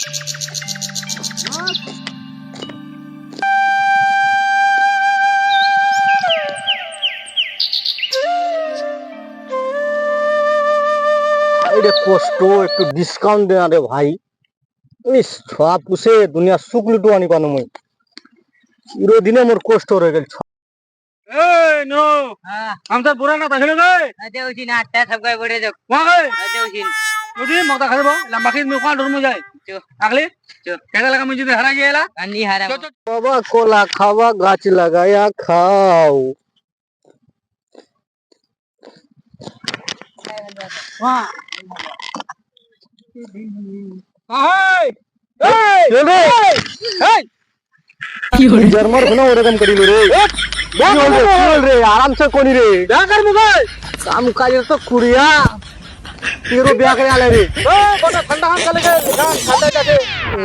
रे কষ্ট একটু ডিসকাউন্ট দে রে ভাই ইস ছোয়া পুষে দুনিয়া সুখ লুটু আনি পানো মই চিরদিনে মোর কষ্ট রয়ে গেল ए नो आमचा बुरा ना दाखल गए अते उसी ना आटा सब गए बड़े जग वहां गए अते उसी उदी मग दाखल बो लंबा की में कोण डर में जाए अगले केड़ा लगा मुझे हरा गेला अन्नी हारा বাবা কোলা খাওয়া গাছ লাগায়া খাও वहां ए ए কি হল জার্মার কোন ওরকম করিল রে কি হল রে আরাম সে কোনি রে क्या कर मुझे কাম কাজে তো কুড়িয়া তেরো বিয়া করে আলে রে ओ बड़ा ठंडा हम चले गए ठंडा जाके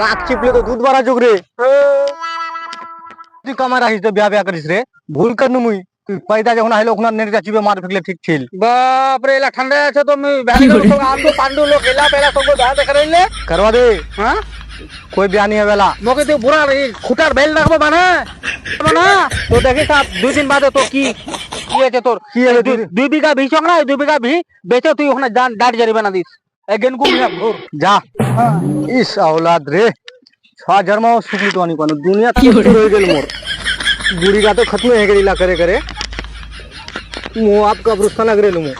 নাক চিপলে তো দুধ বাড়া যোগ রে তুই কামা রাখিস তো বিয়া বিয়া করিস রে ভুল করনু মুই তুই পয়দা যখন আইলো ওখানে নেড়ে চিপে মার ফেকলে ঠিক ছিল बाप रे ला ठंडा আছে তো আমি ব্যান তো আম তো পান্ডু লোক এলা পেলা সব ব্যান দেখ রইলে करवा दे हां कोई बिया नहीं है वेला मोके तो बुरा रे খুটার বেল রাখবো বানা বানা তো দেখি সাহেব দুই দিন বাদে তো কি আছে তোর কি আছে তুই? 2 বিঘা ভিছক না 2 বিঘা ভি বেচে তুই ওখানে দাঁড় জারি বানা দিস এগেন কো মিয়া ভোর जा इस औलाद रे छा जरमा सुखली तो आनी पानो दुनिया की हो गेल मोर बुढ़ी का तो खत्म है गेला करे करे मु आपका भरोसा लग रेलु मु